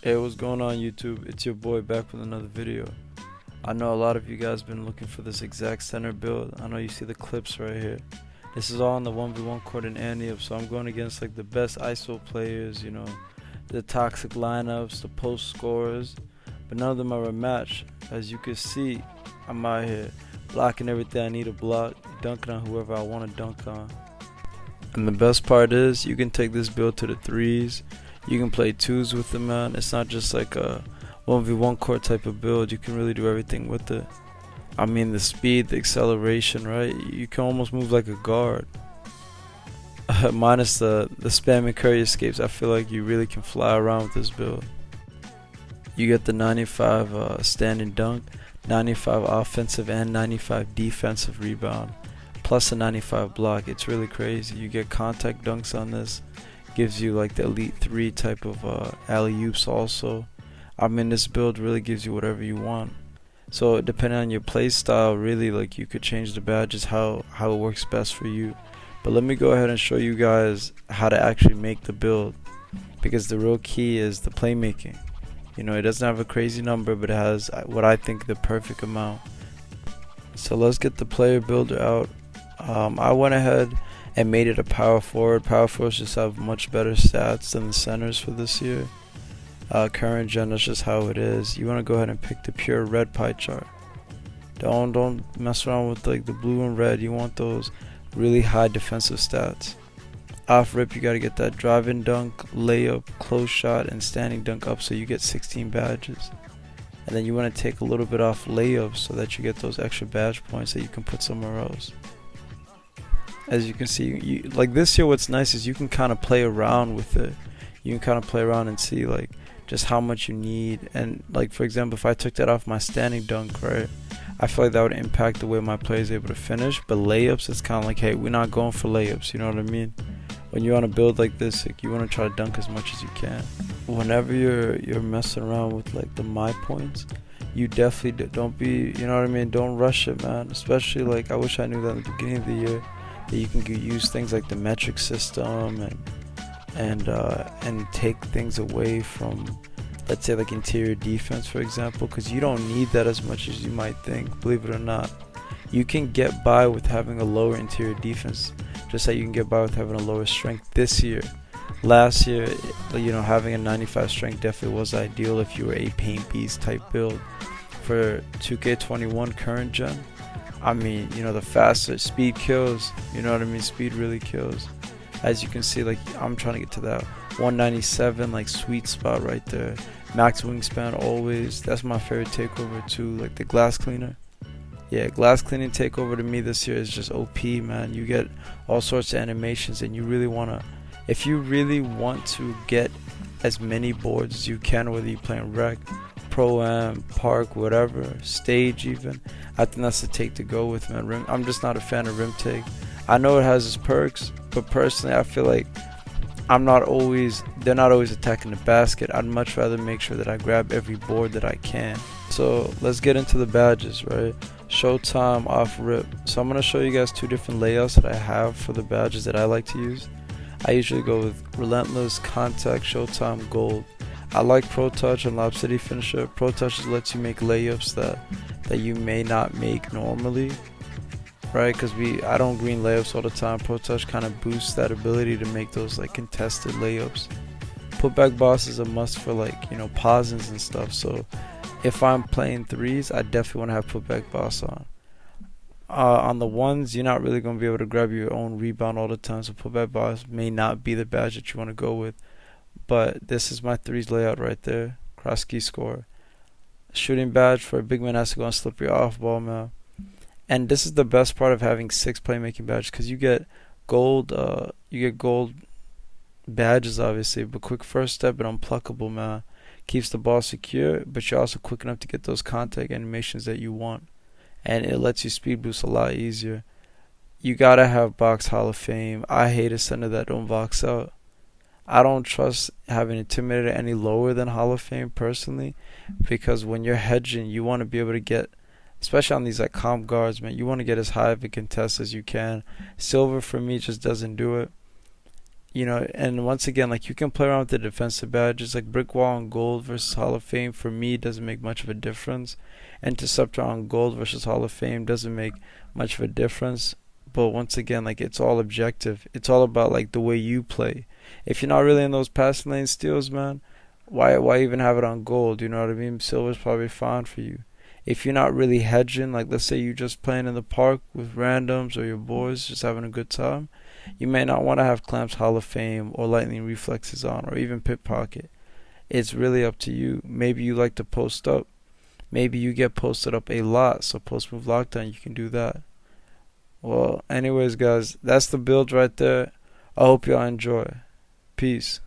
Hey, what's going on YouTube? It's your boy back with another video. I know a lot of you guys been looking for this exact center build. I know you see the clips right here. This is all on the 1v1 court in Antioch, so I'm going against like the best ISO players, the toxic lineups, the post scorers, but none of them are a match. As you can see, I'm out here blocking everything I need to block, dunking on whoever I want to dunk on. And the best part is you can take this build to the threes. You can play twos with it, man. It's not just like a 1v1 court type of build. You can really do everything with it. I mean, the speed, the acceleration, right? You can almost move like a guard. Minus the spam and curry escapes, I feel like you really can fly around with this build. You get the 95 standing dunk, 95 offensive and 95 defensive rebound, plus a 95 block. It's really crazy. You get contact dunks on this. Gives you like the elite 3 type of alley-oops also. I mean, this build really gives you whatever you want. So depending on your play style, really, like, you could change the badges how it works best for you. But let me go ahead and show you guys how to actually make the build, because the real key is the playmaking. It doesn't have a crazy number, but it has what I think the perfect amount. So let's get the player builder out. I went ahead and made it a power forward. Power forwards just have much better stats than the centers for this year. Current gen, that's just how it is. You want to go ahead and pick the pure red pie chart. Don't mess around with like the blue and red. You want those really high defensive stats. Off rip, you got to get that drive-in dunk, layup, close shot, and standing dunk up, so you get 16 badges. And then you want to take a little bit off layups so that you get those extra badge points that you can put somewhere else. As you can see, like this year, what's nice is you can kind of play around with it. You can kind of play around and see like just how much you need. And like, for example, if I took that off my standing dunk, right, I feel like that would impact the way my player is able to finish. But layups, it's kind of like, hey, we're not going for layups. You know what I mean? When you want to build like this, like, you want to try to dunk as much as you can. Whenever you're messing around with like the my points, you definitely don't be, you know what I mean? Don't rush it, man. Especially like, I wish I knew that in the beginning of the year, that you can use things like the metric system and take things away from, let's say, like interior defense, for example, because you don't need that as much as you might think. Believe it or not, you can get by with having a lower interior defense, just like you can get by with having a lower strength this year. Last year, having a 95 strength definitely was ideal if you were a paint beast type build. For 2K21 current gen, I mean, the faster speed kills, you know what I mean? Speed really kills. As you can see, like, I'm trying to get to that 197, like, sweet spot right there. Max wingspan always. That's my favorite takeover too, like the glass cleaner. Yeah, glass cleaning takeover to me this year is just OP, man. You get all sorts of animations, and if you really want to get as many boards as you can, whether you're playing rec, pro-am, park, whatever, stage even, I think that's the take to go with, man. I'm just not a fan of rim take. I know it has its perks, but personally I feel like they're not always attacking the basket. I'd much rather make sure that I grab every board that I can. So let's get into the badges, right? Showtime, off rip. So I'm going to show you guys two different layouts that I have for the badges that I like to use. I usually go with Relentless, Contact, Showtime, Gold. I like Pro Touch and Lob City Finisher. Pro Touch just lets you make layups that you may not make normally, right? Because I don't green layups all the time. Pro Touch kind of boosts that ability to make those like contested layups. Putback Boss is a must for like, posings and stuff. So if I'm playing threes, I definitely want to have Putback Boss on. On the ones, you're not really going to be able to grab your own rebound all the time, so Putback Boss may not be the badge that you want to go with. But this is my threes layout right there. Cross key score. Shooting badge for a big man has to go on slippery off ball, man. And this is the best part of having 6 playmaking badges, because you get gold badges obviously, but quick first step and unpluckable, man. Keeps the ball secure, but you're also quick enough to get those contact animations that you want. And it lets you speed boost a lot easier. You gotta have box Hall of Fame. I hate a center that don't box out. I don't trust having Intimidator any lower than Hall of Fame personally, because when you're hedging, you want to be able to get, especially on these like comp guards, man, you want to get as high of a contest as you can. Silver for me just doesn't do it. And once again, like, you can play around with the defensive badges, like brick wall on gold versus Hall of Fame. For me, doesn't make much of a difference. Interceptor on gold versus Hall of Fame doesn't make much of a difference. But once again, like, it's all objective. It's all about like the way you play. If you're not really in those passing lane steals, man, why even have it on gold? You know what I mean? Silver's probably fine for you. If you're not really hedging, like let's say you're just playing in the park with randoms or your boys, just having a good time, you may not want to have Clamps Hall of Fame or Lightning Reflexes on, or even Pickpocket. It's really up to you. Maybe you like to post up. Maybe you get posted up a lot, so post move lockdown, you can do that. Well, anyways, guys, that's the build right there. I hope y'all enjoy. Peace.